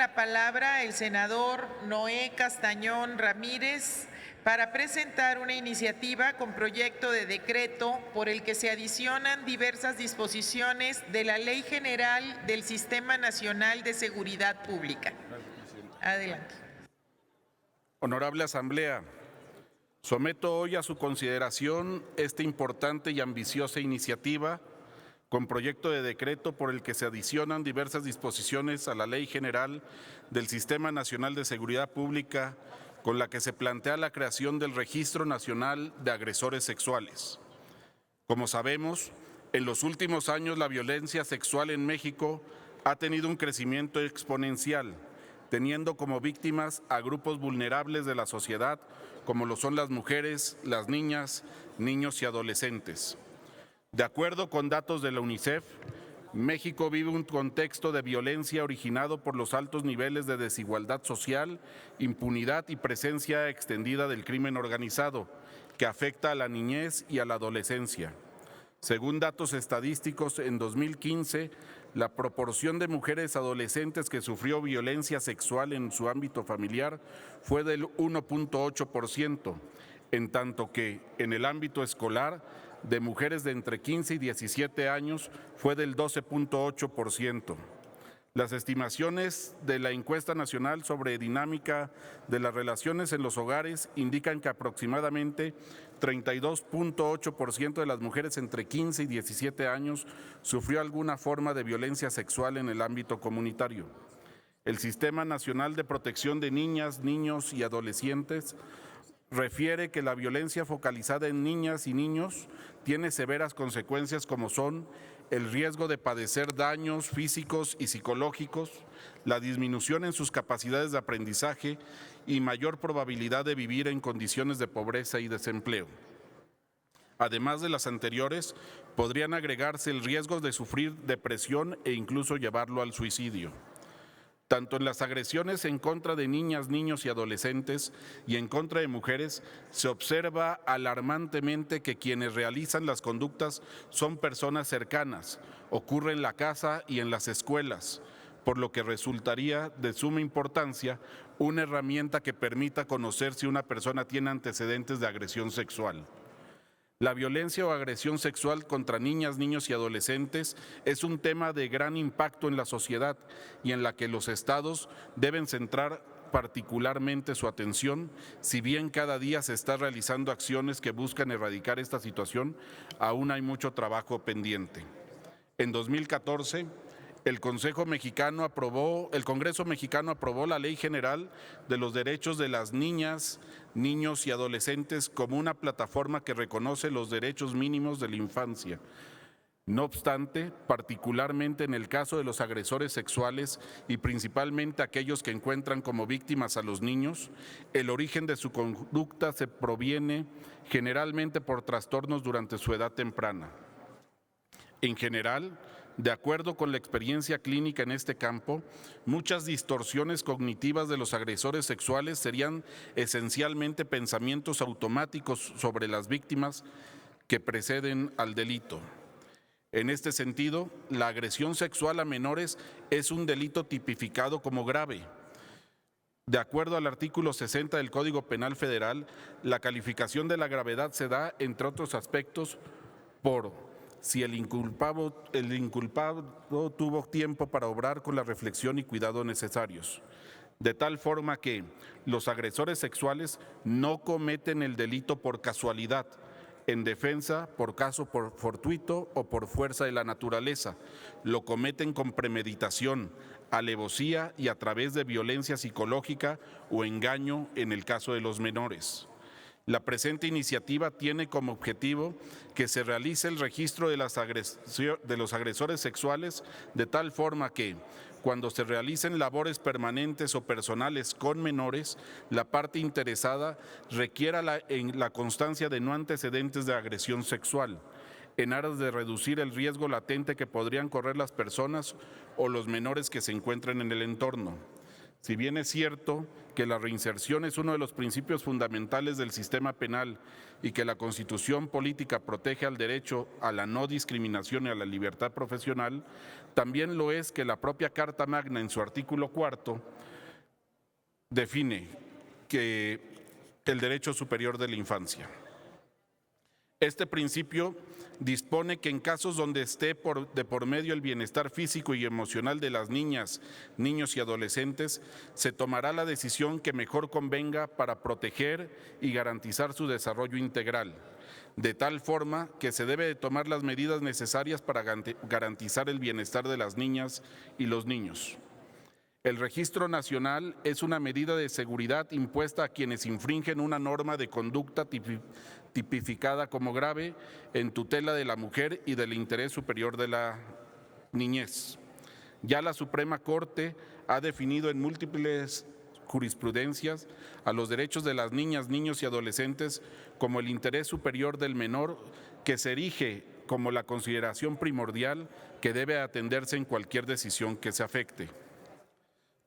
la palabra el senador Noé Castañón Ramírez para presentar una iniciativa con proyecto de decreto por el que se adicionan diversas disposiciones de la Ley General del Sistema Nacional de Seguridad Pública. Adelante. Honorable Asamblea, someto hoy a su consideración esta importante y ambiciosa iniciativa con proyecto de decreto por el que se adicionan diversas disposiciones a la Ley General del Sistema Nacional de Seguridad Pública, con la que se plantea la creación del Registro Nacional de Agresores Sexuales. Como sabemos, en los últimos años la violencia sexual en México ha tenido un crecimiento exponencial, teniendo como víctimas a grupos vulnerables de la sociedad, como lo son las mujeres, las niñas, niños y adolescentes. De acuerdo con datos de la UNICEF, México vive un contexto de violencia originado por los altos niveles de desigualdad social, impunidad y presencia extendida del crimen organizado, que afecta a la niñez y a la adolescencia. Según datos estadísticos, en 2015, la proporción de mujeres adolescentes que sufrió violencia sexual en su ámbito familiar fue del 1.8%, en tanto que en el ámbito escolar, de mujeres de entre 15 y 17 años fue del 12.8%. Las estimaciones de la Encuesta Nacional sobre Dinámica de las Relaciones en los Hogares indican que aproximadamente 32.8% de las mujeres entre 15 y 17 años sufrió alguna forma de violencia sexual en el ámbito comunitario. El Sistema Nacional de Protección de Niñas, Niños y Adolescentes refiere que la violencia focalizada en niñas y niños tiene severas consecuencias como son el riesgo de padecer daños físicos y psicológicos, la disminución en sus capacidades de aprendizaje y mayor probabilidad de vivir en condiciones de pobreza y desempleo. Además de las anteriores, podrían agregarse el riesgo de sufrir depresión e incluso llevarlo al suicidio. Tanto en las agresiones en contra de niñas, niños y adolescentes y en contra de mujeres, se observa alarmantemente que quienes realizan las conductas son personas cercanas, ocurre en la casa y en las escuelas, por lo que resultaría de suma importancia una herramienta que permita conocer si una persona tiene antecedentes de agresión sexual. La violencia o agresión sexual contra niñas, niños y adolescentes es un tema de gran impacto en la sociedad y en la que los estados deben centrar particularmente su atención, si bien cada día se está realizando acciones que buscan erradicar esta situación, aún hay mucho trabajo pendiente. En 2014, el Congreso mexicano aprobó la Ley General de los Derechos de las Niñas, Niños y Adolescentes como una plataforma que reconoce los derechos mínimos de la infancia. No obstante, particularmente en el caso de los agresores sexuales y principalmente aquellos que encuentran como víctimas a los niños, el origen de su conducta se proviene generalmente por trastornos durante su edad temprana. En general, de acuerdo con la experiencia clínica en este campo, muchas distorsiones cognitivas de los agresores sexuales serían esencialmente pensamientos automáticos sobre las víctimas que preceden al delito. En este sentido, la agresión sexual a menores es un delito tipificado como grave. De acuerdo al artículo 60 del Código Penal Federal, la calificación de la gravedad se da, entre otros aspectos, por si el inculpado tuvo tiempo para obrar con la reflexión y cuidado necesarios, de tal forma que los agresores sexuales no cometen el delito por casualidad, en defensa, por caso fortuito o por fuerza de la naturaleza, lo cometen con premeditación, alevosía y a través de violencia psicológica o engaño en el caso de los menores. La presente iniciativa tiene como objetivo que se realice el registro de los agresores sexuales de tal forma que, cuando se realicen labores permanentes o personales con menores, la parte interesada requiera la constancia de no antecedentes de agresión sexual, en aras de reducir el riesgo latente que podrían correr las personas o los menores que se encuentren en el entorno. Si bien es cierto que la reinserción es uno de los principios fundamentales del sistema penal y que la Constitución política protege al derecho a la no discriminación y a la libertad profesional, también lo es que la propia Carta Magna en su artículo 4 define que el derecho superior de la infancia. Este principio dispone que en casos donde esté de por medio el bienestar físico y emocional de las niñas, niños y adolescentes, se tomará la decisión que mejor convenga para proteger y garantizar su desarrollo integral, de tal forma que se debe de tomar las medidas necesarias para garantizar el bienestar de las niñas y los niños. El Registro Nacional es una medida de seguridad impuesta a quienes infringen una norma de conducta tipificada como grave en tutela de la mujer y del interés superior de la niñez. Ya la Suprema Corte ha definido en múltiples jurisprudencias a los derechos de las niñas, niños y adolescentes como el interés superior del menor, que se erige como la consideración primordial que debe atenderse en cualquier decisión que se afecte.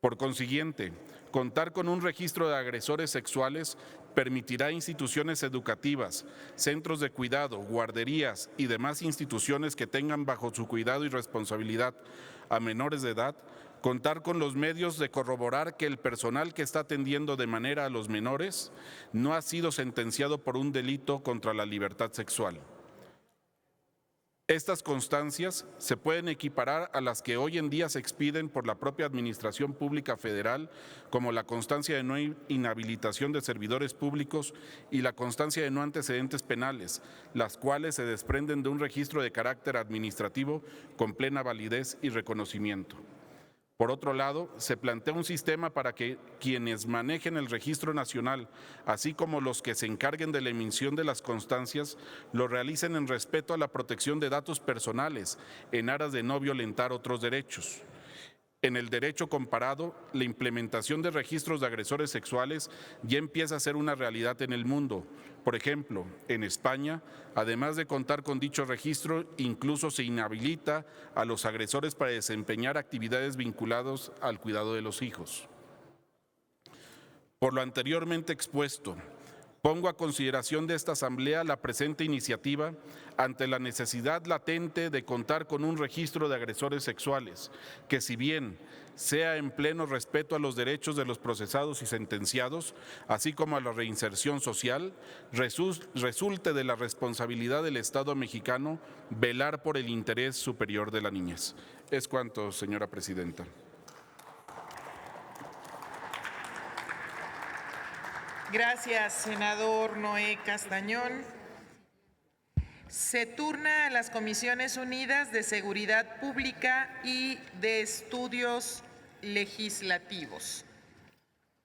Por consiguiente, contar con un registro de agresores sexuales permitirá a instituciones educativas, centros de cuidado, guarderías y demás instituciones que tengan bajo su cuidado y responsabilidad a menores de edad, contar con los medios de corroborar que el personal que está atendiendo de manera a los menores no ha sido sentenciado por un delito contra la libertad sexual. Estas constancias se pueden equiparar a las que hoy en día se expiden por la propia Administración Pública Federal, como la constancia de no inhabilitación de servidores públicos y la constancia de no antecedentes penales, las cuales se desprenden de un registro de carácter administrativo con plena validez y reconocimiento. Por otro lado, se plantea un sistema para que quienes manejen el registro nacional, así como los que se encarguen de la emisión de las constancias, lo realicen en respeto a la protección de datos personales, en aras de no violentar otros derechos. En el derecho comparado, la implementación de registros de agresores sexuales ya empieza a ser una realidad en el mundo. Por ejemplo, en España, además de contar con dicho registro, incluso se inhabilita a los agresores para desempeñar actividades vinculadas al cuidado de los hijos. Por lo anteriormente expuesto, pongo a consideración de esta Asamblea la presente iniciativa ante la necesidad latente de contar con un registro de agresores sexuales, que si bien sea en pleno respeto a los derechos de los procesados y sentenciados, así como a la reinserción social, resulte de la responsabilidad del Estado mexicano velar por el interés superior de la niñez. Es cuanto, señora presidenta. Gracias, senador Noé Castañón. Se turna a las Comisiones Unidas de Seguridad Pública y de Estudios Legislativos.